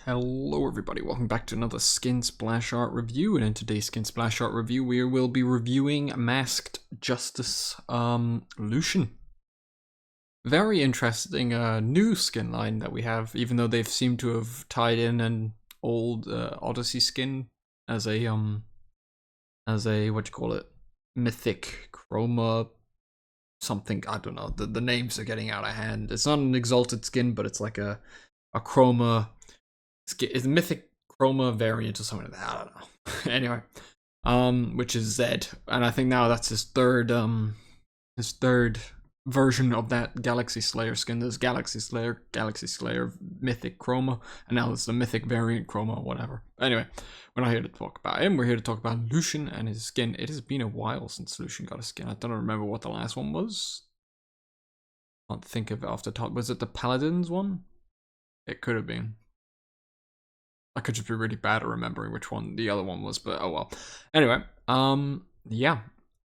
Hello everybody, welcome back to another Skin Splash Art review, and in today's Skin Splash Art review we will be reviewing Masked Justice Lucian. Very interesting new skin line that we have, even though they've seemed to have tied in an old Odyssey skin as a mythic chroma something, I don't know, the names are getting out of hand. It's not an exalted skin, but it's like a chroma. It's a mythic chroma variant or something like that. I don't know. Anyway, which is Zed, and I think now that's his third version of that Galaxy Slayer skin. There's Galaxy Slayer, Mythic Chroma, and now it's the Mythic variant Chroma, whatever. Anyway, we're not here to talk about him. We're here to talk about Lucian and his skin. It has been a while since Lucian got a skin. I don't remember what the last one was. I can't think of it off the top. Was it the Paladins one? It could have been. I could just be really bad at remembering which one the other one was, but oh well. Anyway, yeah.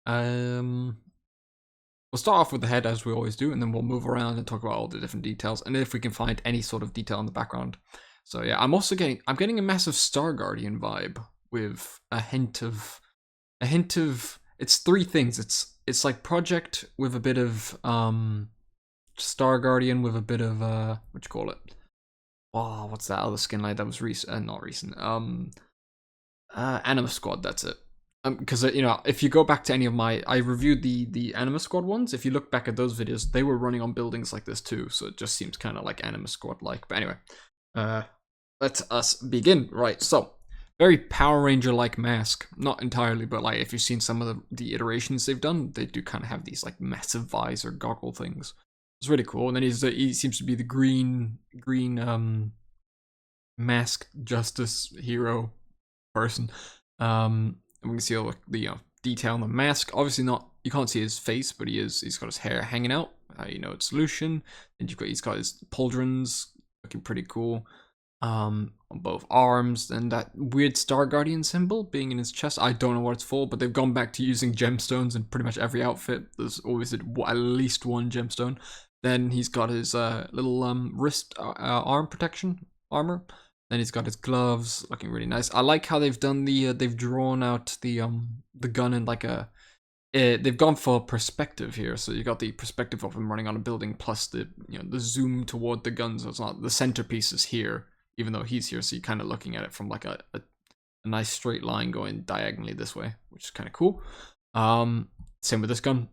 We'll start off with the head as we always do, and then we'll move around and talk about all the different details, and if we can find any sort of detail in the background. So yeah, I'm getting a massive Star Guardian vibe with a hint of it's three things. It's like Project with a bit of Star Guardian with a bit of what you call it? Oh, what's that other skin line that was recent? Not recent. Anima Squad. That's it. Because you know, if you go back to any of I reviewed the Anima Squad ones. If you look back at those videos, they were running on buildings like this too. So it just seems kind of like Anima Squad like. But anyway, let us begin. Right. So very Power Ranger like mask. Not entirely, but like if you've seen some of the iterations they've done, they do kind of have these like massive visor goggle things. It's really cool, and then he seems to be the green masked justice hero person. And we can see all the detail on the mask. Obviously not, you can't see his face, but he's got his hair hanging out. You know it's Lucian, and he's got his pauldrons looking pretty cool. On both arms, and that weird Star Guardian symbol being in his chest. I don't know what it's for, but they've gone back to using gemstones in pretty much every outfit. There's always at least one gemstone. Then he's got his little wrist arm protection armor. Then he's got his gloves, looking really nice. I like how they've done they've drawn out the gun in like a. They've gone for perspective here, so you got the perspective of him running on a building plus the the zoom toward the gun, so it's not the centerpiece is here, even though he's here, so you're kind of looking at it from like a nice straight line going diagonally this way, which is kind of cool. Same with this gun.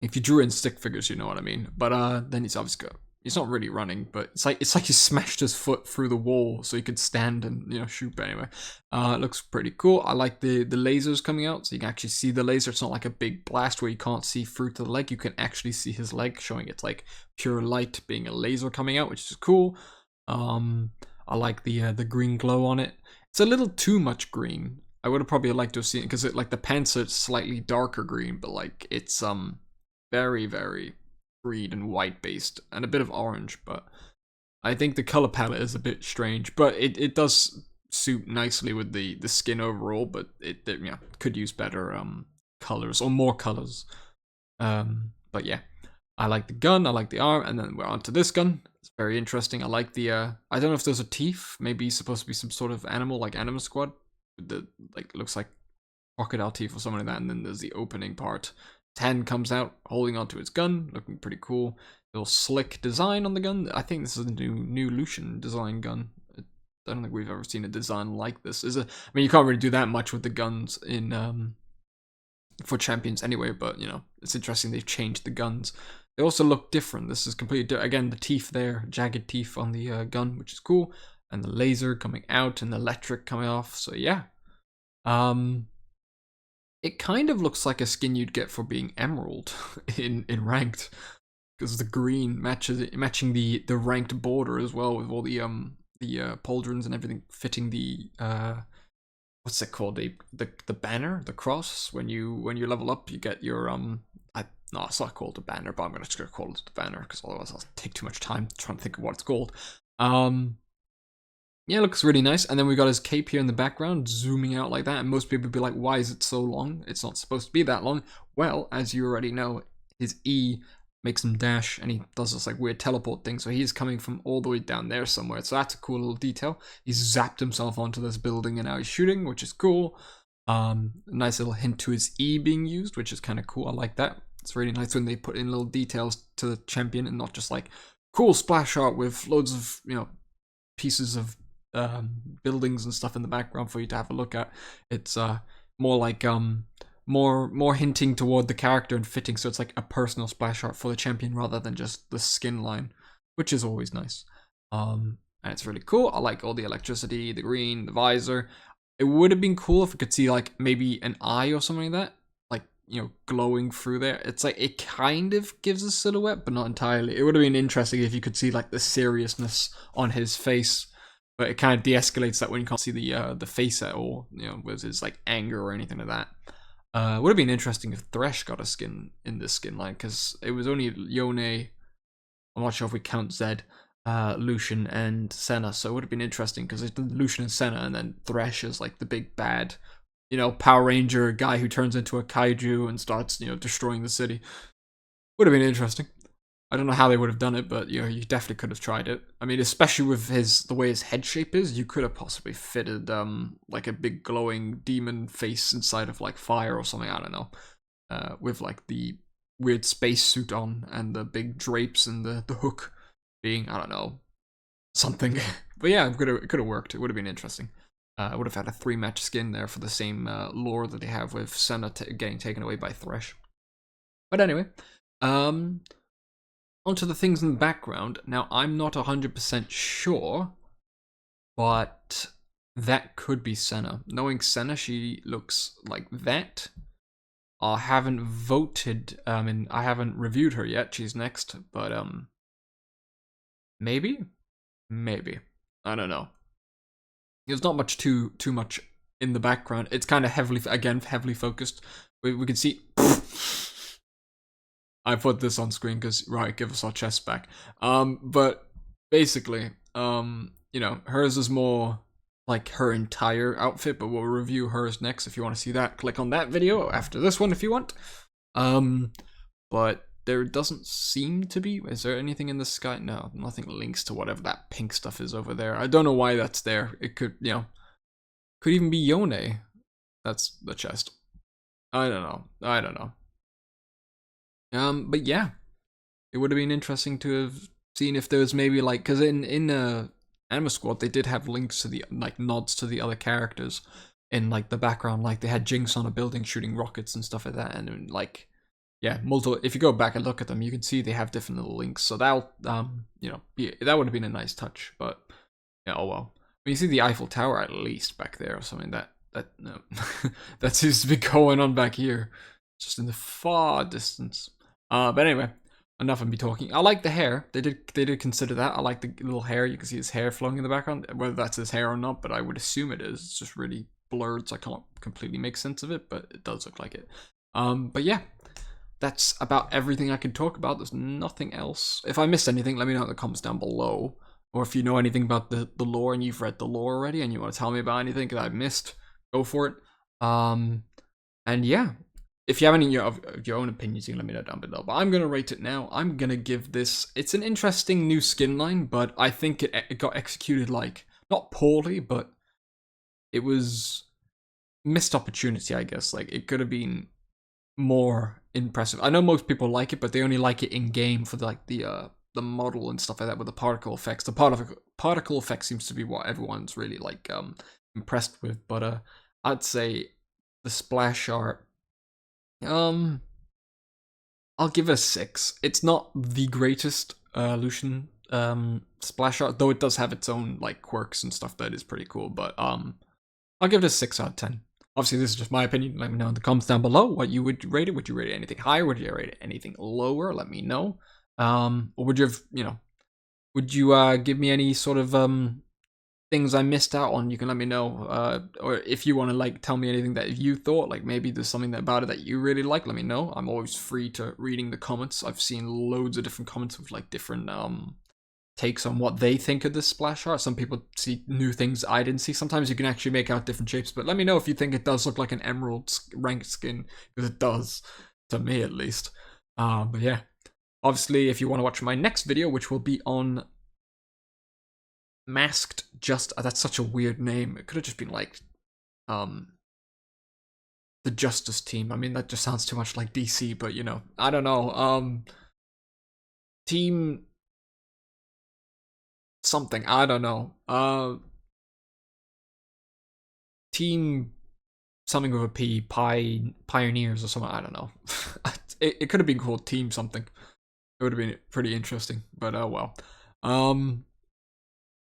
If you drew in stick figures, you know what I mean. But then he's obviously he's not really running, but it's like he smashed his foot through the wall so he could stand and shoot. But anyway, it looks pretty cool. I like the lasers coming out, so you can actually see the laser. It's not like a big blast where you can't see through to the leg. You can actually see his leg, showing it's like pure light being a laser coming out, which is cool. I like the green glow on it. It's a little too much green. I would have probably liked to have seen it because like the pants are slightly darker green, but like it's very, very green and white based and a bit of orange, but I think the color palette is a bit strange, but it does suit nicely with the skin overall, but it could use better colors or more colors. But yeah, I like the gun, I like the arm, and then we're on to this gun. It's very interesting. I like the I don't know if those are teeth, maybe supposed to be some sort of animal like Anima Squad. The like looks like crocodile teeth or something like that, and then there's the opening part. His hand comes out holding onto his gun, looking pretty cool. Little slick design on the gun. I think this is a new Lucian design gun. I don't think we've ever seen a design like this. I mean, you can't really do that much with the guns in for champions anyway, but it's interesting they've changed the guns. They also look different. This is completely again, the teeth there, jagged teeth on the gun, which is cool, and the laser coming out and the electric coming off. So yeah, it kind of looks like a skin you'd get for being Emerald in ranked, because the green matching the ranked border as well, with all the pauldrons and everything fitting the what's it called, the banner, the cross. When you level up, you get your no, it's not called a banner, but I'm just gonna call it the banner because otherwise I'll take too much time trying to think of what it's called. Yeah, it looks really nice. And then we got his cape here in the background, zooming out like that. And most people would be like, why is it so long? It's not supposed to be that long. Well, as you already know, his E makes him dash, and he does this like weird teleport thing. So he's coming from all the way down there somewhere. So that's a cool little detail. He's zapped himself onto this building and now he's shooting, which is cool. Nice little hint to his E being used, which is kind of cool. I like that. It's really nice when they put in little details to the champion and not just like cool splash art with loads of, you know, pieces of buildings and stuff in the background for you to have a look at. It's more like more hinting toward the character and fitting, so it's like a personal splash art for the champion rather than just the skin line, which is always nice. And it's really cool. I like all the electricity, the green, the visor. It would have been cool if we could see like maybe an eye or something like that, like, you know, glowing through there. It's like it kind of gives a silhouette, but not entirely. It would have been interesting if you could see like the seriousness on his face, but it kind of de-escalates that when you can't see the face at all, you know, with his like anger or anything like that. Would have been interesting if Thresh got a skin in this skin line, because it was only Yone, I'm not sure if we count Zed, Lucian and Senna, so it would have been interesting because it's Lucian and Senna, and then Thresh is like the big bad, you know, Power Ranger guy who turns into a kaiju and starts, you know, destroying the city. Would have been interesting. I don't know how they would have done it, but you know, you definitely could have tried it. I mean, especially with the way his head shape is, you could have possibly fitted like a big glowing demon face inside of like fire or something. I don't know, with like the weird space suit on and the big drapes and the hook being, I don't know, something. But yeah, it could have worked. It would have been interesting. I would have had a 3-match skin there for the same lore that they have with Senna getting taken away by Thresh. But anyway, onto the things in the background. Now, I'm not 100% sure, but that could be Senna. Knowing Senna, she looks like that. I haven't voted, and I haven't reviewed her yet. She's next, but maybe, I don't know. There's not much too much in the background. It's kind of heavily focused. We can see. I put this on screen because, right, give us our chest back. But basically, you know, hers is more like her entire outfit, but we'll review hers next. If you want to see that, click on that video after this one if you want. But there doesn't seem to be. Is there anything in the sky? No, nothing links to whatever that pink stuff is over there. I don't know why that's there. It could, you know, could even be Yone. That's the chest. I don't know. But yeah, it would have been interesting to have seen if there was maybe like, because in Anima Squad they did have links to the like nods to the other characters in like the background, like they had Jinx on a building shooting rockets and stuff like that, and like, yeah, multiple. If you go back and look at them, you can see they have different little links. So that'll you know, that would have been a nice touch. But yeah, oh well. When you see the Eiffel Tower at least back there or something, that no, that seems to be going on back here, just in the far distance. But anyway, enough of me talking. I like the hair. They did consider that. I like the little hair. You can see his hair flowing in the background. Whether that's his hair or not, but I would assume it is. It's just really blurred, so I can't completely make sense of it, but it does look like it. But yeah, that's about everything I can talk about. There's nothing else. If I missed anything, let me know in the comments down below. Or if you know anything about the lore and you've read the lore already and you want to tell me about anything that I missed, go for it. And yeah. If you have any of your own opinions, you can let me know down below. But I'm going to rate it now. I'm going to give this... It's an interesting new skin line, but I think it got executed, like, not poorly, but it was missed opportunity, I guess. Like, it could have been more impressive. I know most people like it, but they only like it in-game for, like, the model and stuff like that with the particle effects. The particle effect seems to be what everyone's really, like, impressed with. But I'd say the splash art... I'll give it a 6. It's not the greatest Lucian splash art, though it does have its own like quirks and stuff that is pretty cool. But I'll give it a 6 out of 10. Obviously, this is just my opinion. Let me know in the comments down below what you would rate it. Would you rate it anything higher? Would you rate it anything lower? Let me know. Or would you have, you know, would you give me any sort of things I missed out on? You can let me know, or if you want to like tell me anything that you thought, like maybe there's something about it that you really like, let me know. I'm always free to reading the comments. I've seen loads of different comments with like different takes on what they think of this splash art. Some people see new things I didn't see. Sometimes you can actually make out different shapes, but let me know if you think it does look like an emerald ranked skin, because it does, to me at least. But yeah, Obviously, if you want to watch my next video, which will be on Masked Just... that's such a weird name. It could have just been like, the Justice Team. I mean, that just sounds too much like DC, but you know, I don't know. Team... something, I don't know. Team... something with a P, Pioneers or something, I don't know. It could have been called Team something. It would have been pretty interesting, but oh well.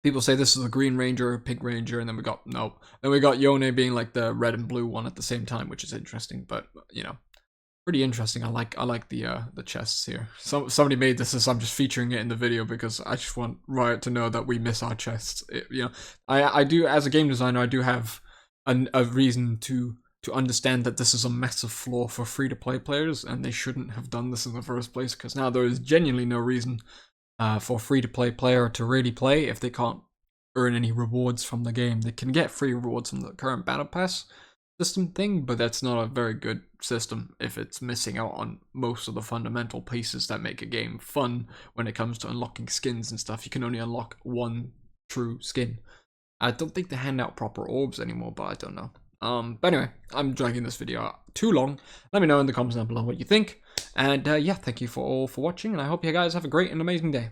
People say this is a Green Ranger, Pink Ranger, and then we got Yone being like the red and blue one at the same time, which is interesting, but you know, pretty interesting. I like the chests here. Somebody made this as I'm just featuring it in the video because I just want Riot to know that we miss our chests. You know, I do, as a game designer, I do have a reason to understand that this is a massive flaw for free-to-play players, and they shouldn't have done this in the first place, because now there is genuinely no reason for a free-to-play player to really play if they can't earn any rewards from the game. They can get free rewards from the current Battle Pass system thing, but that's not a very good system if it's missing out on most of the fundamental pieces that make a game fun when it comes to unlocking skins and stuff. You can only unlock one true skin. I don't think they hand out proper orbs anymore, but I don't know. But anyway, I'm dragging this video out too long. Let me know in the comments down below what you think. And yeah, thank you all for watching, and I hope you guys have a great and amazing day.